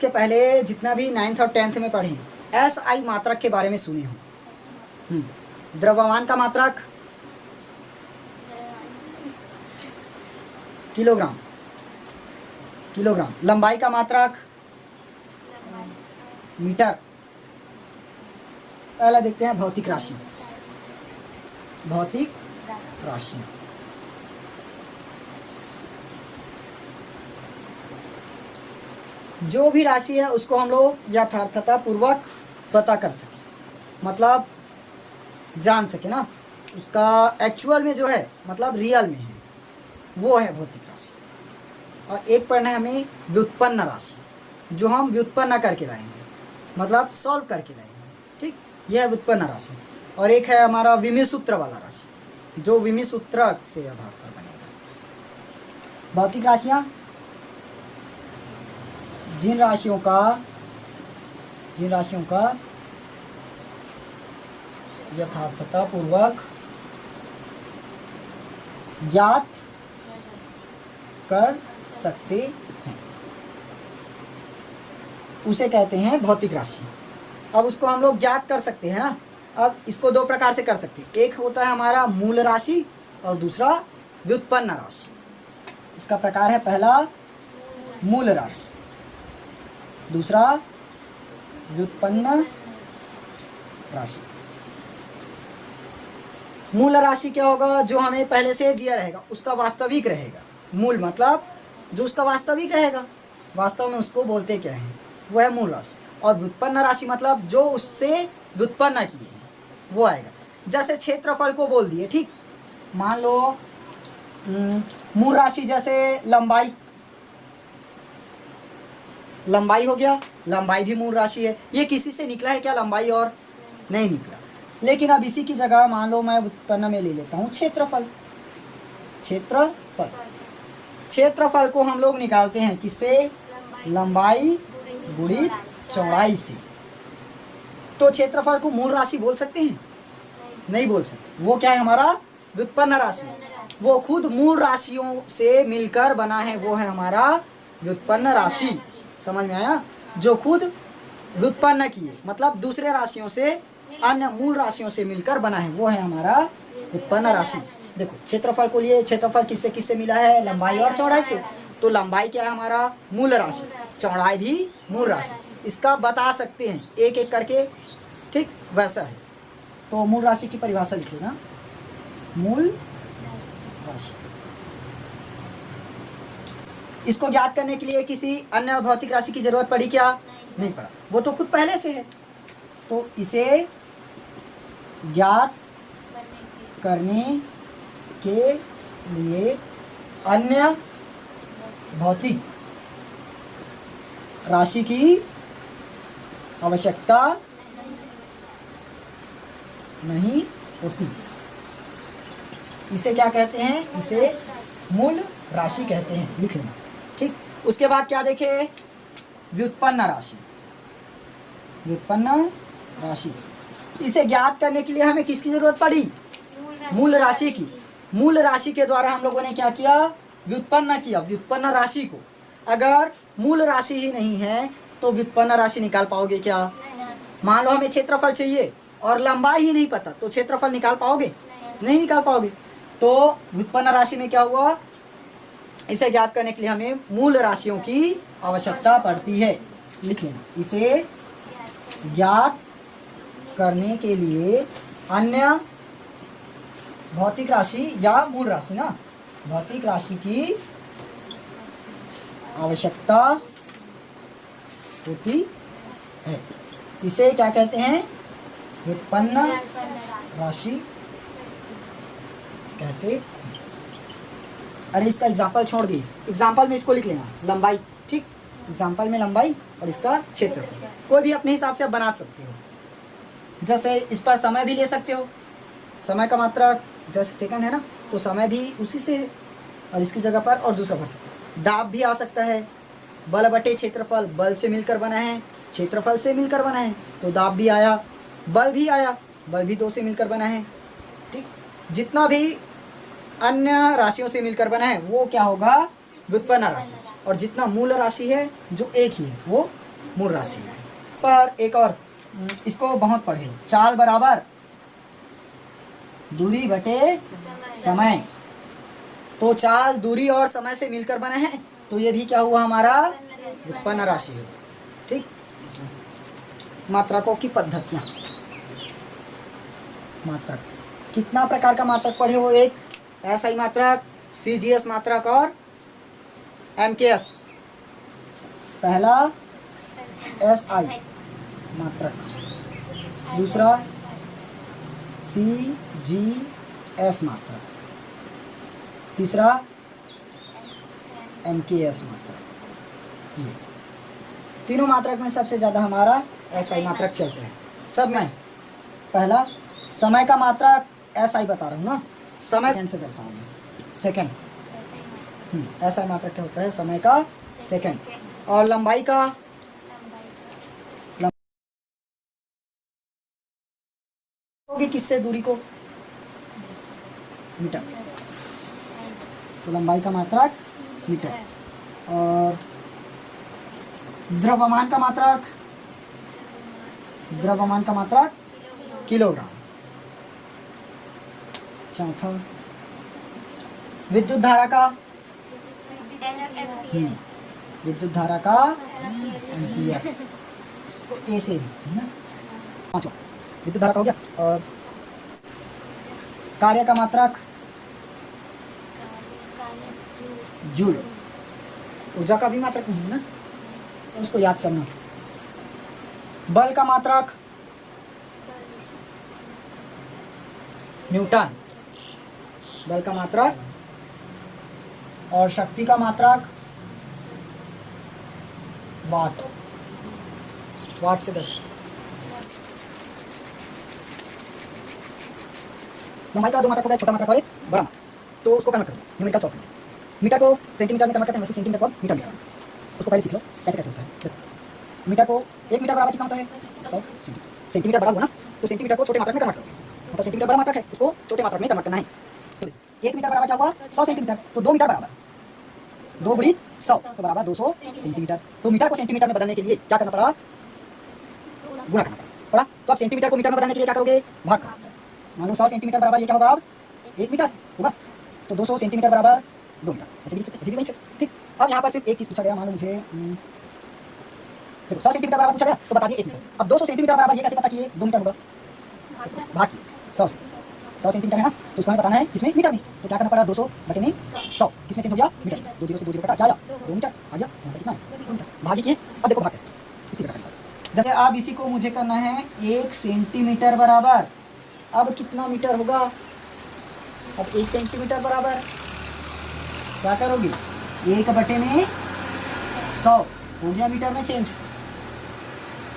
इसके पहले जितना भी 9th और 10th में पढ़े SI मात्रक के बारे में सुने हो। द्रव्यमान का मात्रक किलोग्राम, किलोग्राम। लंबाई का मात्रक मीटर। पहला देखते हैं भौतिक राशि। भौतिक राशि जो भी राशि है उसको हम लोग यथार्थता पूर्वक पता कर सकें, मतलब जान सके ना, उसका एक्चुअल में जो है मतलब रियल में है, वो है भौतिक राशि। और एक पढ़ना है हमें व्युत्पन्न राशि, जो हम व्युत्पन्न करके लाएंगे, मतलब सॉल्व करके लाएंगे। ठीक, यह है व्युत्पन्न राशि। और एक है हमारा विमीय सूत्र वाला राशि, जो विमीय सूत्र से आधार पर बनेगा। भौतिक राशियाँ जिन राशियों का यथार्थता पूर्वक ज्ञात कर सकते हैं उसे कहते हैं भौतिक राशि। अब उसको हम लोग ज्ञात कर सकते हैं ना। अब इसको दो प्रकार से कर सकते हैं, एक होता है हमारा मूल राशि और दूसरा व्युत्पन्न राशि। इसका प्रकार है पहला मूल राशि, दूसरा व्युत्पन्न राशि। मूल राशि क्या होगा? जो हमें पहले से दिया रहेगा, उसका वास्तविक रहेगा। मूल मतलब जो उसका वास्तविक रहेगा, वास्तव में उसको बोलते क्या है, वो है मूल राशि। और व्युत्पन्न राशि मतलब जो उससे व्युत्पन्न किए हैं वो आएगा। जैसे क्षेत्रफल को बोल दिए, ठीक, मान लो मूल राशि जैसे लंबाई, लंबाई हो गया, लंबाई भी मूल राशि है। ये किसी से निकला है क्या लंबाई? और नहीं निकला। लेकिन अब इसी की जगह मान लो मैं व्युत्पन्न में ले लेता हूँ क्षेत्रफल। क्षेत्रफल, क्षेत्रफल को हम लोग निकालते हैं किससे? लंबाई गुणित चौड़ाई से। तो क्षेत्रफल को मूल राशि बोल सकते हैं? नहीं बोल सकते। वो क्या है? हमारा व्युत्पन्न राशि। वो खुद मूल राशियों से मिलकर बना है, वो है हमारा व्युत्पन्न राशि। समझ में आया? जो खुद व्युत्पन्न किए, मतलब दूसरे राशियों से, अन्य मूल राशियों से मिलकर बना है, वो है हमारा व्युत्पन्न राशि। देखो क्षेत्रफल को लिए, क्षेत्रफल किससे किससे मिला है? लंबाई और चौड़ाई से। तो लंबाई क्या है? हमारा मूल राशि। चौड़ाई भी मूल राशि। इसका बता सकते हैं एक एक करके, ठीक, वैसा है। तो मूल राशि की परिभाषा लिख लेना, मूल राशि। इसको ज्ञात करने के लिए किसी अन्य भौतिक राशि की जरूरत पड़ी क्या? नहीं पड़ा, वो तो खुद पहले से है। तो इसे ज्ञात करने के लिए अन्य भौतिक राशि की आवश्यकता नहीं होती। इसे क्या कहते हैं? इसे मूल राशि कहते हैं। लिख लेना, ठीक। उसके बाद क्या देखे? व्युत्पन्न राशि। व्युत्पन्न राशि, इसे ज्ञात करने के लिए हमें किसकी जरूरत पड़ी? मूल राशि की। मूल राशि के द्वारा हम लोगों ने क्या किया? व्युत्पन्न किया व्युत्पन्न राशि को। अगर मूल राशि ही नहीं है तो व्युत्पन्न राशि निकाल पाओगे क्या? मान लो हमें क्षेत्रफल चाहिए और लंबाई ही नहीं पता, तो क्षेत्रफल निकाल पाओगे? नहीं निकाल पाओगे। तो व्युत्पन्न राशि में क्या हुआ? इसे ज्ञात करने के लिए हमें मूल राशियों की आवश्यकता पड़ती है। लिख लेना, इसे ज्ञात करने के लिए अन्य भौतिक राशि या मूल राशि ना, भौतिक राशि की आवश्यकता होती है। इसे क्या कहते हैं? व्युत्पन्न राशि कहते हैं। अरे इसका एग्जाम्पल छोड़ दिए, एग्जाम्पल में इसको लिख लेना, लंबाई, ठीक। एग्जाम्पल में लंबाई और इसका क्षेत्रफल कोई भी अपने हिसाब से आप बना सकते हो। जैसे इस पर समय भी ले सकते हो, समय का मात्रा जैसे सेकंड है ना, तो समय भी उसी से है, और इसकी जगह पर और दूसरा भर सकते हो। दाब भी आ सकता है, बल बटे क्षेत्रफल, बल से मिलकर बना है, क्षेत्रफल से मिलकर बना है, तो दाब भी आया, बल भी आया, बल भी दो से मिलकर बना है, ठीक। जितना भी अन्य राशियों से मिलकर बना है वो क्या होगा? व्युत्पन्न राशि। और जितना मूल राशि है जो एक ही है वो मूल राशि है। पर एक और इसको बहुत पढ़े, चाल बराबर दूरी बटे समय। तो चाल दूरी और समय से मिलकर बने हैं, तो ये भी क्या हुआ हमारा व्युत्पन्न राशि है। ठीक। मात्रकों की पद्धतियां, मात्रक कितना प्रकार का मात्रक पढ़े हो? एक एसआई मात्रक, सीजीएस मात्रक और एमकेएस। पहला एसआई मात्रक, दूसरा सीजीएस मात्रक, तीसरा एमकेएस मात्रक। ये तीनों मात्रक में सबसे ज़्यादा हमारा एसआई मात्रक चलते हैं सब में। पहला समय का मात्रक एसआई बता रहा हूँ ना, समय से दर्शाऊंगा, सेकंड। एसआई मात्रक क्या होता है? समय का सेकंड। और लंबाई का होगी किससे दूरी को? मीटर। तो लंबाई का मात्रक मीटर। और द्रव्यमान का मात्रक, द्रव्यमान का मात्रक किलोग्राम। चौथा विद्युत धारा का, विद्युत धारा का एम्पियर, इसको ए से लिखते हैं ना। पांचवा विद्युत धारा का हो गया। और कार्य का मात्रक जूल। ऊर्जा का भी मात्रक नहीं है ना, तो उसको याद करना। बल का मात्रक न्यूटन, बल का मात्रक। और शक्ति का मात्रक वाट, वाट से 10। लंबाई का दो मात्रक होता है, छोटा मात्रक और एक बड़ा मात्रक। तो उसको कन्वर्ट करो न्यूमेरिकल सॉफ्ट में। मीटर को सेंटीमीटर में कन्वर्ट करते हैं, वैसे सेंटीमीटर को मीटर में। उसको पहले सीख लो कैसे कैसे होता है। देखो मीटर को, 1 मीटर बराबर कितना होता है? 100 सेंटीमीटर बड़ा हुआ ना, तो सेंटीमीटर को छोटे मात्रक में कन्वर्ट करो। मतलब सेंटीमीटर बड़ा मात्रक है, उसको छोटे मात्रक में कन्वर्ट करना है। तो 1 मीटर बराबर क्या हुआ? 100 सेंटीमीटर। तो 2 मीटर बराबर 2 गुणी 100 तो बराबर 200 सेंटीमीटर। तो मीटर को सेंटीमीटर में बदलने के लिए क्या करना पड़ा? गुणा करना पड़ा। तो अब सेंटीमीटर को मीटर में बदलने के लिए क्या करोगे? भाग करो। मान लो 100 सेंटीमीटर बराबर ये क्या होगा? अब 1 मीटर होगा। तो 200 सेंटीमीटर बराबर 2 मीटर, ऐसे भी लिख सकते हैं। ठीक। अब यहाँ पर सिर्फ एक चीज़ पूछा गया, मान लो मुझे देखो 100 सेंटीमीटर बराबर पूछा गया, तो बता दिए 1 मीटर। अब 200 सेंटीमीटर बराबर ये कैसे पता किए? 2 मीटर होगा, भाग किए 100 से। 100 सेंटीमीटर है ना, तो इसको हमें बताना है किसमें? मीटर में। तो क्या करना पड़ा? 200 बटे में 100 किसमें चेंज हो गया? मीटर। 2 जीरो से 2 जीरो कटा, क्या आया? 2 मीटर आ गया। यहाँ पर कितना है? 2 मीटर। भाग किए। अब देखो भाग कैसे, इसकी जगह करना। जैसे अब इसी को मुझे करना है 1 सेंटीमीटर बराबर, अब कितना मीटर होगा? अब 1 सेंटीमीटर बराबर क्या करोगे? 1 बटे में 100 हो गया मीटर में चेंज।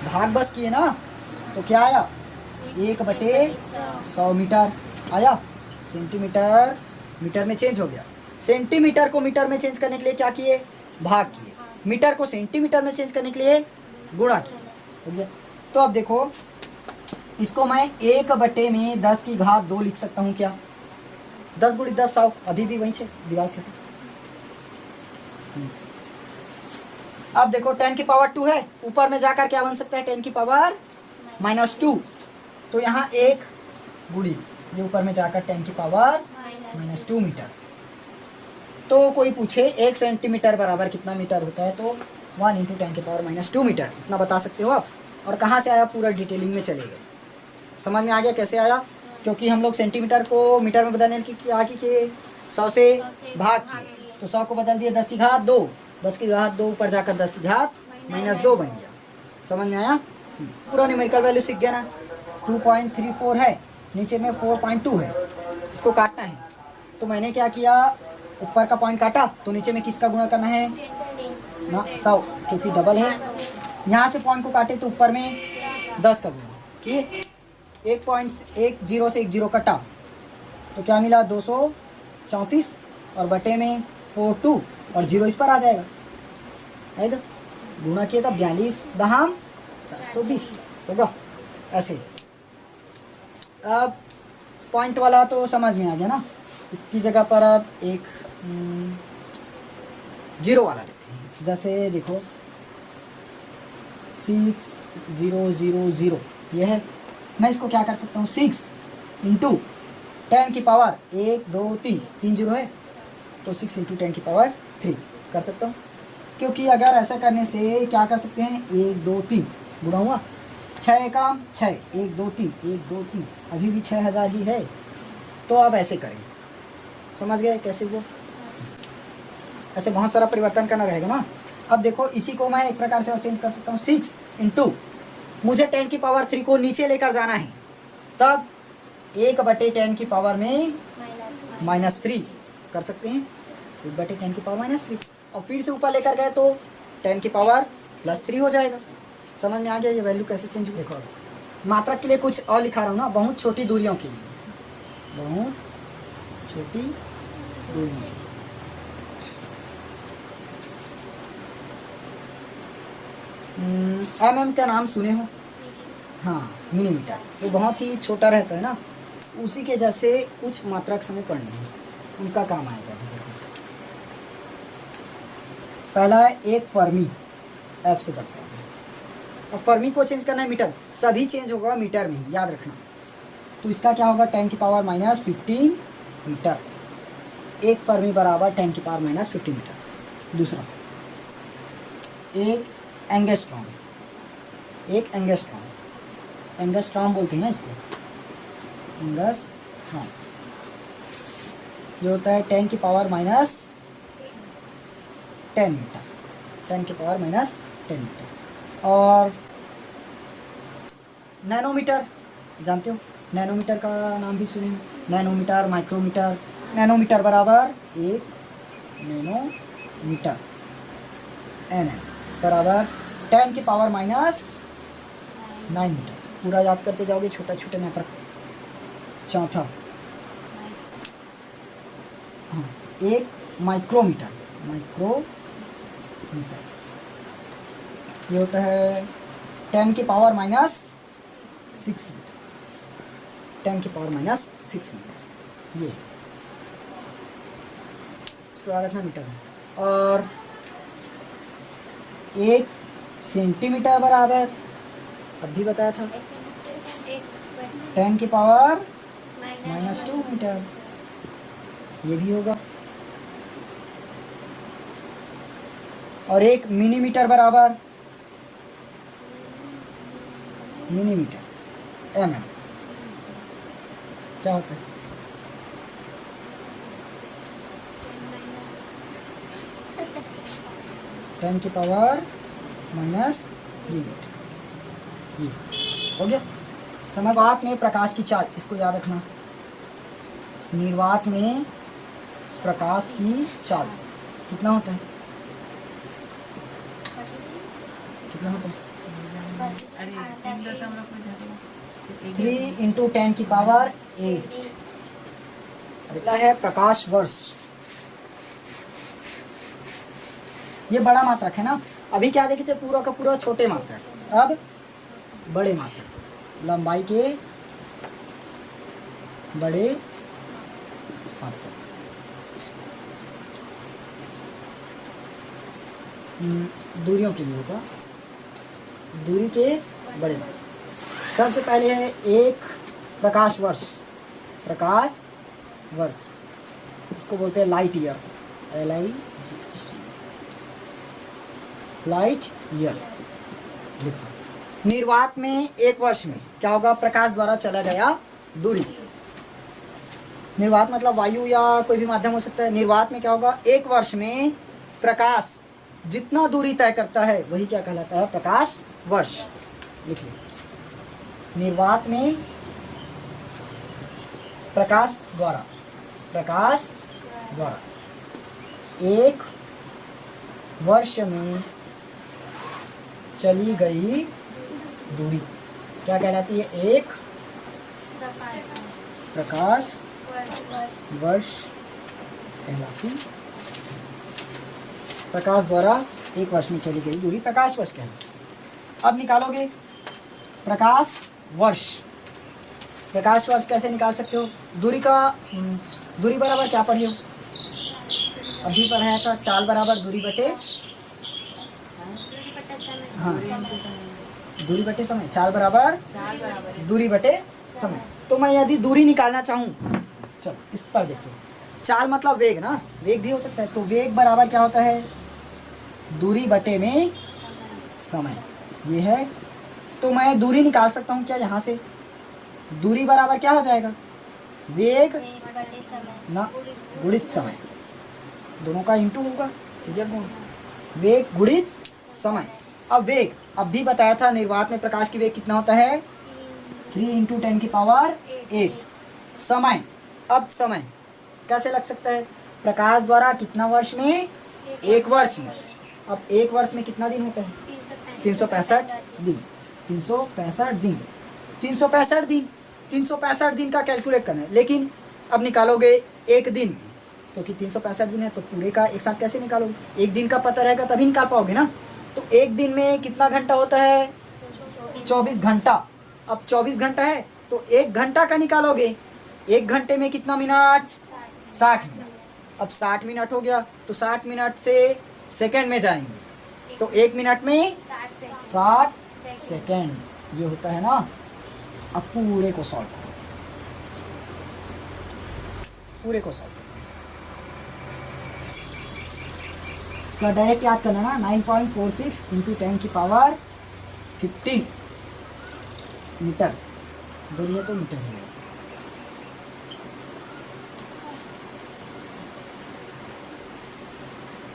भाग बस किए ना, तो क्या आया? 1 बटे 100 मीटर आया। सेंटीमीटर मीटर में चेंज हो गया। सेंटीमीटर को मीटर में चेंज करने के लिए क्या किए? भाग किए। मीटर को सेंटीमीटर में चेंज करने के लिए गुणा किए। हो गया। तो अब देखो, इसको मैं 1 बटे में 10 की घात 2 लिख सकता हूँ क्या? 10 गुणी 10 100, अभी भी वहीं से दीवार से। अब देखो 10 की पावर 2 है, ऊपर में जाकर क्या बन सकता है? 10 की पावर -2। तो यहाँ 1 गुणी ये ऊपर में जाकर 10 की पावर -2 मीटर। तो कोई पूछे 1 सेंटीमीटर बराबर कितना मीटर होता है, तो 1 × 10 की पावर -2 मीटर, इतना बता सकते हो आप। और कहाँ से आया? पूरा डिटेलिंग में चले गए। समझ में आ गया कैसे आया? क्योंकि हम लोग सेंटीमीटर को मीटर में बदलने की क्या किए? 100 से भाग किए, तो 100 को बदल दिए 10 की घात 2, 10 की घात 2 ऊपर जाकर 10 की घात -2 बन गया। समझ में आया? पूरा न्यूमेरिकल वैल्यू सीख गया ना। 2.34 है, नीचे में 4.2 है, इसको काटना है। तो मैंने क्या किया? ऊपर का पॉइंट काटा, तो नीचे में किसका गुणा करना है ना? 100, क्योंकि डबल है। यहाँ से पॉइंट को काटे तो ऊपर में 10 का गुणा किए। 1.10 से 1 0 कटा, तो क्या मिला? 234 और बटे में 42 और 0 इस पर आ जाएगा, है ना? गुणा किए तब 42 दहाम 420 होगा ऐसे। अब पॉइंट वाला तो समझ में आ गया ना, इसकी जगह पर अब एक 0 वाला लेते हैं। जैसे देखो 6000 ये है। मैं इसको क्या कर सकता हूँ 6 इंटू 10 की पावर 1 2 3 3 जीरो है तो 6 इंटू 10 की पावर 3 कर सकता हूँ। क्योंकि अगर ऐसा करने से क्या कर सकते हैं 1 2 3 गुणा हुआ 6 काम 6 1 2 3 1 2 3 अभी भी 6000 ही है। तो अब ऐसे करें, समझ गए कैसे वो ऐसे बहुत सारा परिवर्तन करना रहेगा ना। अब देखो इसी को मैं एक प्रकार से और चेंज कर सकता हूँ 6 इंटू मुझे 10 की पावर 3 को नीचे लेकर जाना है तब 1/10 की पावर में -3 कर सकते हैं 1/10 की पावर -3 और फिर से ऊपर लेकर गए तो 10 की पावर +3 हो जाएगा। समझ में आ गया ये वैल्यू कैसे चेंज हुई। देखो मात्रक के लिए कुछ और लिखा रहा हूँ ना, बहुत छोटी दूरियों के लिए, बहुत छोटी दूरियों के लिए। mm का नाम सुने हो? हाँ मिलीमीटर, वो बहुत ही छोटा रहता है ना, उसी के जैसे कुछ मात्रक समय पढ़ने हैं उनका काम आएगा। पहला है एक फर्मी, एफ से दर्शाएंगे। अब फर्मी को चेंज करना है मीटर, सभी चेंज होगा मीटर में, याद रखना। तो इसका क्या होगा 10 की पावर -15 मीटर। एक फर्मी बराबर 10 की पावर -15 मीटर। दूसरा एक एंगस्ट्रॉम, एक एंगस्ट्रॉम, एंगस्ट्रॉम बोलते हैं ना इसको, एंगस्ट्रॉम। ये होता है 10 की पावर -10 मीटर, 10 की पावर -10 मीटर। और नैनोमीटर जानते हो, नैनोमीटर का नाम भी सुने, नैनोमीटर, माइक्रोमीटर। नैनोमीटर बराबर 1 नैनोमीटर, एन बराबर 10 की पावर -9 मीटर। पूरा याद करते जाओगे छोटा छोटे मात्रक। चौथा हाँ एक माइक्रोमीटर, माइक्रोमीटर ये होता है 10 की पावर -6 मीटर, 10 की पावर -6 मीटर। ये इसको याद रखना मीटर में। और एक सेंटीमीटर बराबर अभी बताया था 10 की पावर -2 मीटर, ये भी होगा। और एक मिलीमीटर बराबर मिलीमीटर, क्या होता है 10 की पावर -3 मीटर। ये हो गया। निर्वात में प्रकाश की चाल, इसको याद रखना। निर्वात में प्रकाश की चाल कितना होता है, कितना होता है 3 इंटू 10 की पावर 8 अगला है प्रकाश वर्ष। ये बड़ा मात्रक है ना, अभी क्या देखे थे पूरा का पूरा छोटे मात्रक, अब बड़े मात्रक, लंबाई के बड़े मात्रक। दूरियों के लिए होगा, दूरी के बड़े मात्रक। सबसे पहले है एक प्रकाश वर्ष, प्रकाश वर्ष इसको बोलते हैं लाइट ईयर, लाइट ईयर लिखो। निर्वात में एक वर्ष में क्या होगा, प्रकाश द्वारा चला गया दूरी। निर्वात मतलब वायु या कोई भी माध्यम हो सकता है। निर्वात में क्या होगा, एक वर्ष में प्रकाश जितना दूरी तय करता है वही क्या कहलाता है, प्रकाश वर्ष। लिख लो, निर्वात में प्रकाश द्वारा, प्रकाश द्वारा एक वर्ष में चली गई दूरी क्या कहलाती है, एक प्रकाश वर्ष कहलाती। प्रकाश द्वारा एक वर्ष में चली गई दूरी प्रकाश वर्ष कहलाती। अब निकालोगे प्रकाश वर्ष, प्रकाश वर्ष कैसे निकाल सकते हो, दूरी का दूरी बराबर क्या पढ़े हो, अभी पढ़ाया था, चाल बराबर दूरी बटे, हाँ दूरी बटे समय, चाल बराबर दूरी बटे समय। तो मैं यदि दूरी निकालना चाहूँ, चलो इस पर देखो, चाल मतलब वेग ना, वेग भी हो सकता है। तो वेग बराबर क्या होता है, दूरी बटे में समय, ये है। तो मैं दूरी निकाल सकता हूँ क्या यहाँ से, दूरी बराबर क्या हो जाएगा, वेग ना गुणित समय, दोनों का इंटू होगा, ठीक है, गुण, वेग गुणित समय। अब वेग, अब भी बताया था निर्वात में प्रकाश की वेग कितना होता है, 3 × 10⁸ समय, अब समय कैसे लग सकता है, प्रकाश द्वारा कितना वर्ष में, 1 वर्ष में। अब 1 वर्ष में कितना दिन होता है, 365 दिन, 365 दिन, 365 दिन, 365 दिन का कैलकुलेट करना है। लेकिन अब निकालोगे एक दिन में, क्योंकि 365 दिन है तो पूरे का एक साथ कैसे निकालोगे, एक दिन का पता रहेगा तभी निकाल पाओगे ना। तो एक दिन में कितना घंटा होता है, 24 घंटा। अब 24 घंटा है तो 1 घंटा का निकालोगे, 1 घंटे में कितना मिनट, 60 मिनट। अब 60 मिनट हो गया तो 60 मिनट से सेकंड में जाएंगे, तो 1 मिनट में 60 सेकंड, ये होता है ना। अब पूरे को सॉल्व करो, पूरे को सॉल्व करो, इसका डायरेक्ट याद करना ना, 9.46 × 10⁻15 मीटर, बोलिए तो मीटर है।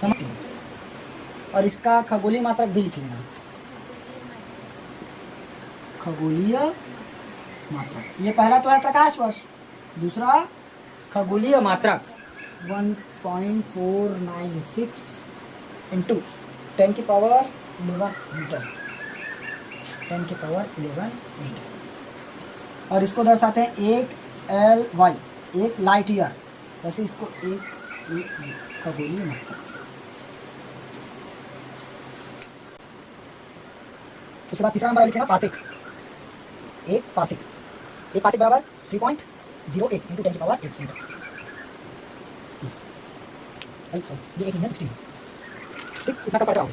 समझ गए? और इसका खगोलीय मात्रक भी लिख लेना, खगोलीय मात्रक, ये पहला तो है प्रकाश वर्ष, दूसरा खगोलीय मात्रक 1.496 × 10⁻11 मीटर, 10⁻11 मीटर। और इसको दर्शाते हैं 1 LY, 1 लाइट ईयर, वैसे इसको एक खगोलीय मात्रक। उसके बाद तीसरा नंबर लिखेना पार्सेक, एक पार्सेक, एक पार्सेक बराबर 3.08 × 10⁸8 मीटर। ये 16, ठीक, इतना का पढ़ रहा हूँ।